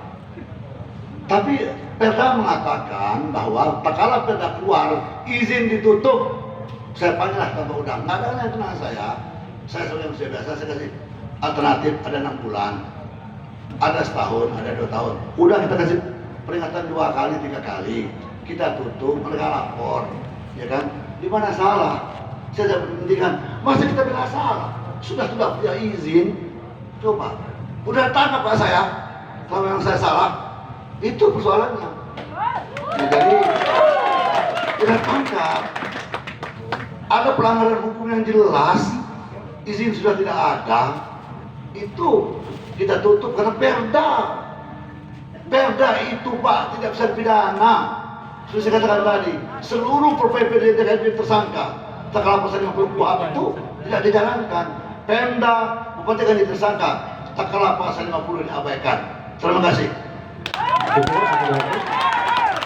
Tapi Perda mengatakan bahwa tak kala Perda keluar, izin ditutup. Saya panggillah tambak udang. Nggak ada yang kenal saya. Saya sebagai manusia biasa, saya kasih alternatif, ada 6 bulan. Ada setahun, ada 2 tahun. Udah kita kasih peringatan 2 kali, 3 kali. Kita tutup, mereka lapor, ya kan? Di mana salah? Saya tidak berhentikan. Masa kita bilang salah? Sudah punya izin. Coba, udah tangkap Pak saya. Kalau memang saya salah, itu persoalannya. Ya, jadi udah tangkap. Ada pelanggaran hukum yang jelas, izin sudah tidak ada. Itu kita tutup karena Perda itu Pak tidak bisa dipidana. Sudah saya katakan tadi, seluruh PPD DKI tersangka tak kalah pasal 50 KUHP itu tidak dijalankan. Pemda Bupati kan tersangka, tak kalah pasal 50 diabaikan. Terima kasih.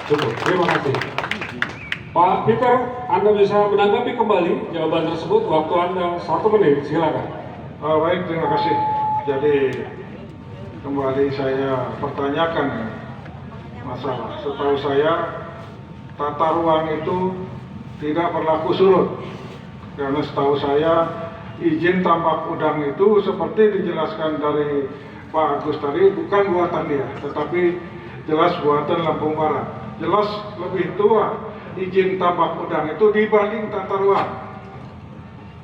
Cukup, terima kasih. Pak Peter, Anda bisa menanggapi kembali jawaban tersebut. Waktu Anda 1 menit, silakan.
Baik, terima kasih. Jadi kembali saya pertanyakan masalah. Setahu saya tata ruang itu tidak berlaku surut. Karena setahu saya izin tambak udang itu seperti dijelaskan dari Pak Agus tadi bukan buatan dia, tetapi jelas buatan Lampung Barat. Jelas lebih tua izin tambak udang itu dibanding tata ruang.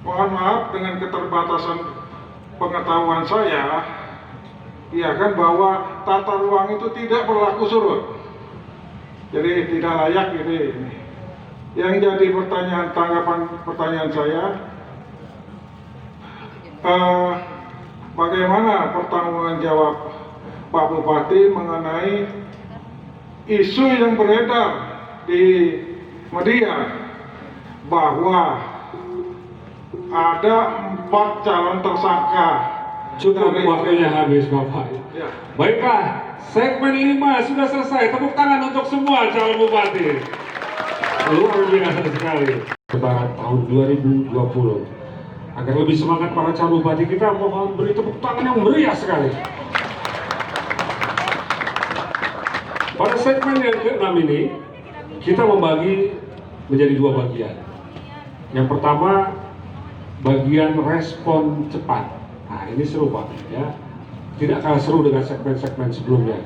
Mohon maaf dengan keterbatasan pengetahuan saya, ya kan, bahwa tata ruang itu tidak berlaku surut. Jadi tidak layak ini. Yang jadi pertanyaan saya, bagaimana pertanggungan jawab Pak Bupati mengenai isu yang beredar di media bahwa ada 4 calon tersangka.
Cukup, waktunya habis Bapak.
Ya.
Baiklah, segmen 5 sudah selesai. Tepuk tangan untuk semua calon bupati. Luar biasa sekali. Lebaran tahun 2020. Agar lebih semangat para calon bupati kita, mohon beri tepuk tangan yang meriah sekali. Pada segmen yang ke-6 ini, kita membagi menjadi 2 bagian. Yang pertama, bagian respon cepat. Nah, ini seru Pak, ya. Tidak kalah seru dengan segmen-segmen sebelumnya.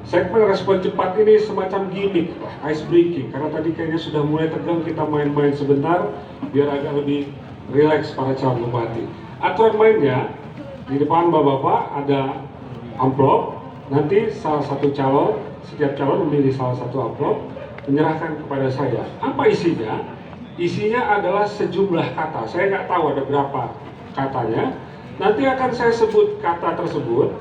Segmen respon cepat ini semacam gimmick, ice breaking. Karena tadi kayaknya sudah mulai tegang, kita main-main sebentar biar agak lebih rileks para calon bupati. Aturan mainnya, di depan bapak-bapak ada amplop. Nanti salah satu calon, setiap calon memilih salah satu amplop, menyerahkan kepada saya. Apa isinya? Isinya adalah sejumlah kata. Saya nggak tahu ada berapa katanya. Nanti akan saya sebut kata tersebut.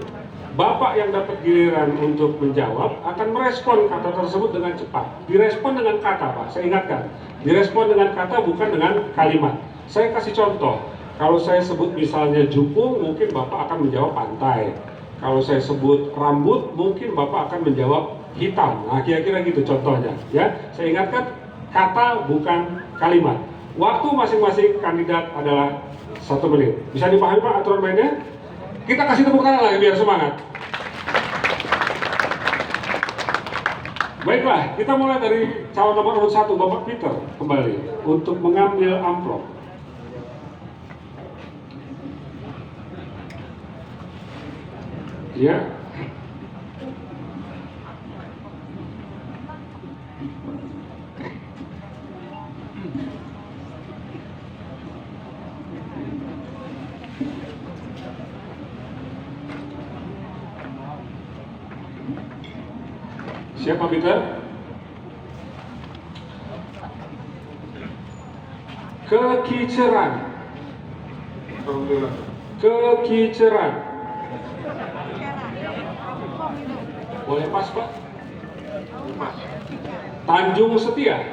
Bapak yang dapat giliran untuk menjawab akan merespon kata tersebut dengan cepat. Direspon dengan kata, Pak. Saya ingatkan, direspon dengan kata bukan dengan kalimat. Saya kasih contoh. Kalau saya sebut misalnya jukung, mungkin Bapak akan menjawab pantai. Kalau saya sebut rambut, mungkin Bapak akan menjawab hitam. Nah, kira-kira gitu contohnya. Ya, saya ingatkan, kata bukan kalimat. Waktu masing-masing kandidat adalah 1 menit. Bisa dipahami Pak aturan mainnya? Kita kasih tepuk tangan lagi biar semangat. Baiklah, kita mulai dari calon nomor urut 1, Bapak Peter, kembali untuk mengambil amplop. Ya. Siapa Peter? Kekiceran.
Alhamdulillah.
Kekiceran. Boleh pas Pak? Tanjung Setia.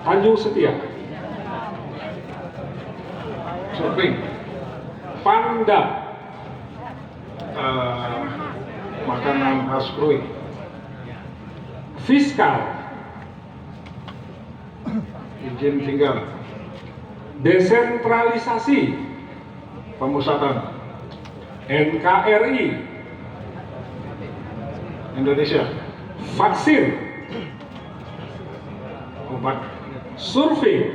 Tanjung Setia.
Surfing.
Panda.
Makanan khas Krui.
Fiskal.
Izin tinggal.
Desentralisasi.
Pemusatan.
NKRI.
Indonesia.
Vaksin.
Obat.
Survei.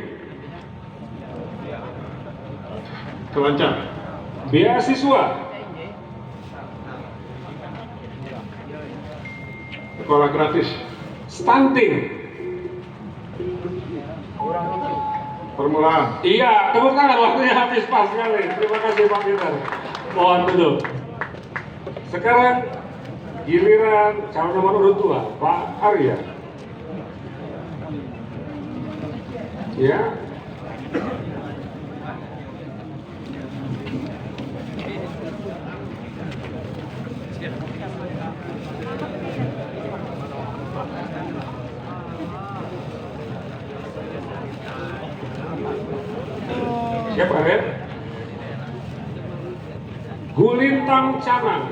Kelancar.
Beasiswa.
Sekolah gratis.
Stunting.
Permulaan.
Iya, tepuk tangan, waktunya habis pas sekali. Terima kasih Pak Peter. Mohon duduk. Sekarang giliran calon nomor urut 2, Pak Arya. Ya. Siap Arya? Gulintang Canang.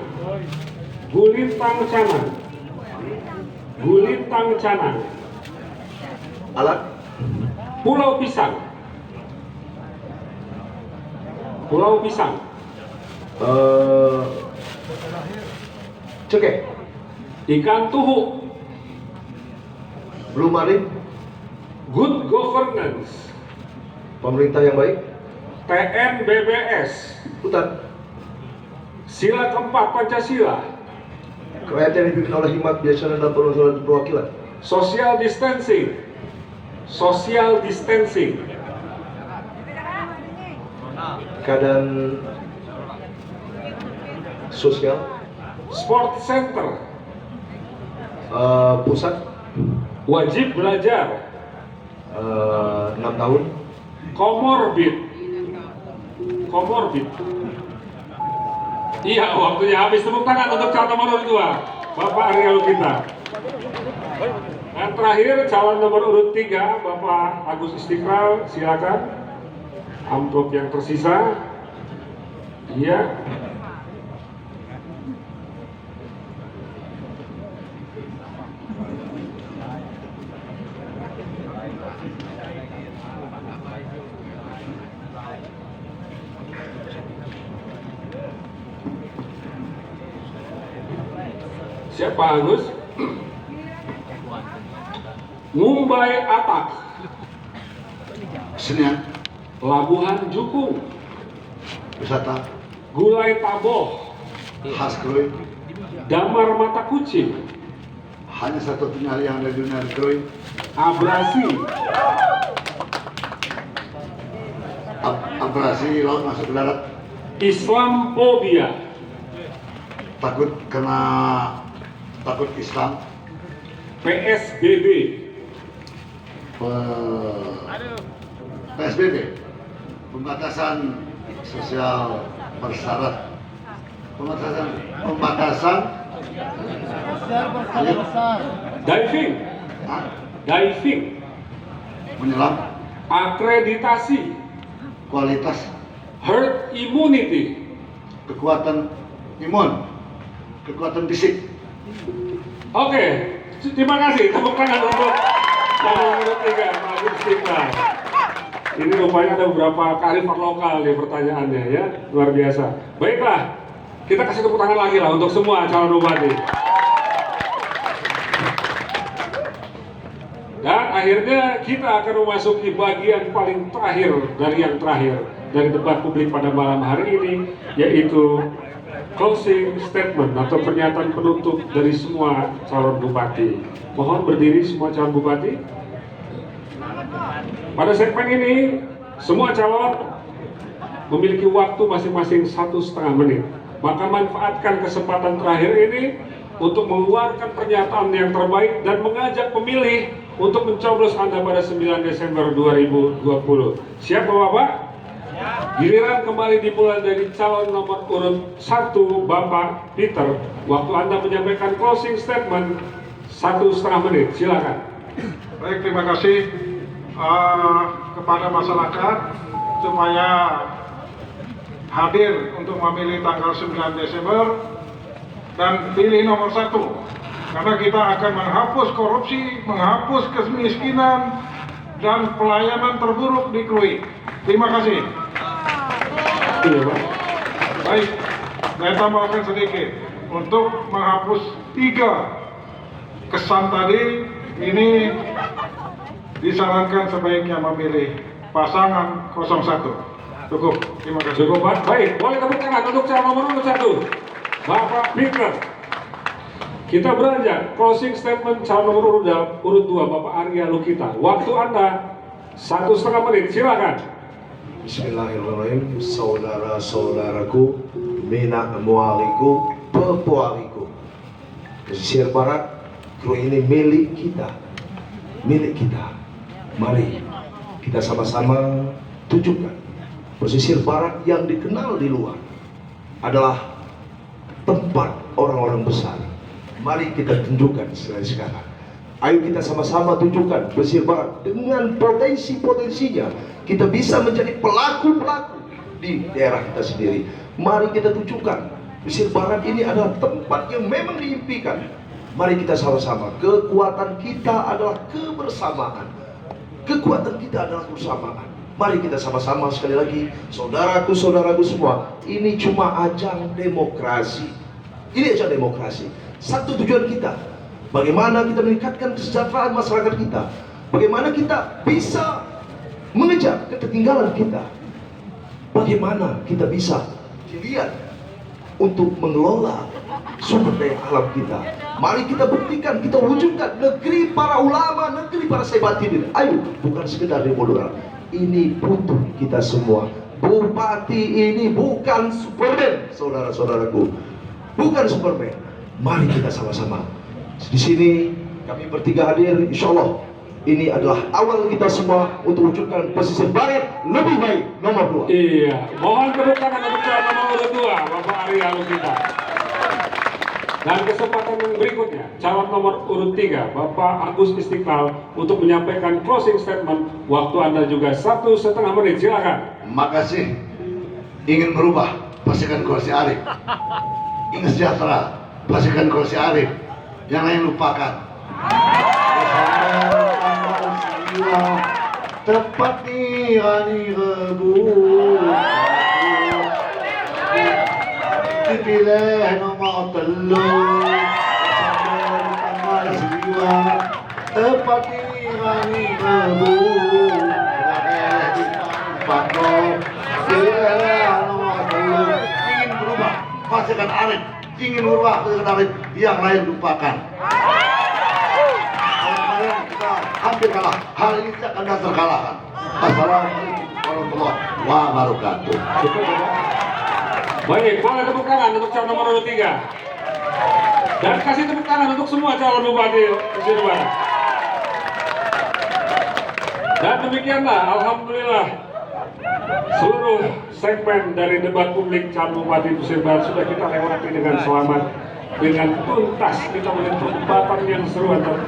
Gulintang Canang. Gulintang Canang.
Alat.
Pulau Pisang. Pulau Pisang.
Cekek.
Ikan tuhu.
Blue Marlin.
Good governance.
Pemerintah yang baik.
TNBBS.
Hutan.
Sila keempat Pancasila.
Kerajaan yang dipimpin oleh Hikmat Bijaksana dan Perwakilan.
Social distancing. Social distancing.
Keadaan sosial.
Sport center.
Pusat.
Wajib belajar.
6 tahun.
Comorbid. Comorbid. Iya, waktunya habis. Tepuk tangan untuk calon nomor urut 2, Bapak Arya Lukita. Dan terakhir calon nomor urut 3, Bapak Agus Istiqlal. Silakan. Amplop yang tersisa. Iya. Siapa Agus? Mumbai Atak.
Senian.
Labuhan Jukung.
wisata
Gulai taboh,
khas Krui.
damar mata kucing,
Hanya satu-satunya yang ada di dunia di Krui.
abrasi,
Abrasi laut masuk ke darat.
Islamophobia,
Takut Islam.
PSBB,
PSBB, pembatasan sosial bersyarat, pembatasan
diving,
Hah?
diving,
menyelam,
akreditasi,
kualitas,
herd immunity,
kekuatan imun, kekuatan fisik.
Oke, terima kasih. Tepuk tangan untuk calon nomor 3, Pak Agus Istiqlal. Ini rupanya ada beberapa kearifan lokal di pertanyaannya ya, luar biasa. Baiklah, kita kasih tepuk tangan lagi lah untuk semua calon bupati. Dan akhirnya kita akan memasuki bagian paling terakhir dari yang terakhir dari debat publik pada malam hari ini, yaitu closing statement atau pernyataan penutup dari semua calon bupati. Mohon berdiri semua calon bupati. Pada segmen ini, semua calon memiliki waktu masing-masing 1,5 menit. Maka manfaatkan kesempatan terakhir ini untuk mengeluarkan pernyataan yang terbaik dan mengajak pemilih untuk mencoblos Anda pada 9 Desember 2020. Siap Bapak? Giliran kembali dimulai dari calon nomor urut 1, Bapak Peter. Waktu Anda menyampaikan closing statement 1,5 menit. Silakan.
Baik, terima kasih kepada masyarakat supaya hadir untuk memilih tanggal 9 Desember dan pilih nomor 1 karena kita akan menghapus korupsi, menghapus kemiskinan dan pelayanan terburuk di Krui. Terima kasih.
Iya, Pak.
Baik, saya tambahkan sedikit untuk menghapus 3 kesan tadi. Ini disarankan sebaiknya memilih pasangan 01. Cukup, terima kasih.
Cukup, Pak. Baik, boleh tepuk tangan untuk calon nomor urut 1, Bapak Peter. Kita beranjak closing statement calon nomor urut 2, Bapak Arya Lukita. Waktu Anda 1,5 menit. Silakan.
Bismillahirrahmanirrahim. Saudara-saudaraku, mina mualiku, pepualiku. Pesisir Barat, Krui ini milik kita. Milik kita. Mari kita sama-sama tunjukkan pesisir Barat yang dikenal di luar adalah tempat orang-orang besar. Mari kita tunjukkan sekarang. Ayo kita sama-sama tunjukkan pesisir Barat dengan potensi-potensinya. Kita bisa menjadi pelaku-pelaku di daerah kita sendiri. Mari kita tunjukkan pesisir Barat ini adalah tempat yang memang diimpikan. Mari kita sama-sama. Kekuatan kita adalah kebersamaan. Kekuatan kita adalah kebersamaan. Mari kita sama-sama sekali lagi, saudaraku-saudaraku semua, ini cuma ajang demokrasi. Ini ajang demokrasi. Satu tujuan kita, bagaimana kita meningkatkan kesejahteraan masyarakat kita. Bagaimana kita bisa mengejar ketertinggalan kita. Bagaimana kita bisa dilihat untuk mengelola sumber daya alam kita. Mari kita buktikan, kita wujudkan negeri para ulama, negeri para saibatin. Ayo, bukan sekedar demokrasi. Ini butuh kita semua. Bupati ini bukan Superman, saudara-saudaraku. Bukan Superman. Mari kita sama-sama. Di sini kami bertiga hadir, insya Allah ini adalah awal kita semua untuk wujudkan pesisir Barat lebih baik nomor 2.
Iya, mohon tepuk tangan untuk calon nomor urut 2, Bapak Arya Lukita. Dan kesempatan yang berikutnya, calon nomor urut 3, Bapak Agus Istiqlal untuk menyampaikan closing statement. Waktu Anda juga 1,5 menit, silakan.
Makasih. Ingin berubah, pastikan koalisi Arif. Ingin sejahtera, pastikan koalisi Arif. Yang lain lupakan. Tepat di hari Rabu dipilih nomor 3 tanggal 9. Tepat di hari Rabu pilih nomor menarik, ingin merubah menarik, yang lain lupakan. Kalau kemarin kita hampir kalah, hal ini tidak akan terkalahkan. Assalamualaikum warahmatullahi wabarakatuh.
Cukup, Bapak. Baik, boleh tepuk tangan untuk calon nomor 3. Dan kasih tepuk tangan untuk semua calon bupati pesisir barat. Dan demikianlah, alhamdulillah, seluruh segmen dari debat publik calon bupati pesisir barat sudah kita lewati dengan selamat, dengan tuntas. Kita melihat perdebatan yang seru antara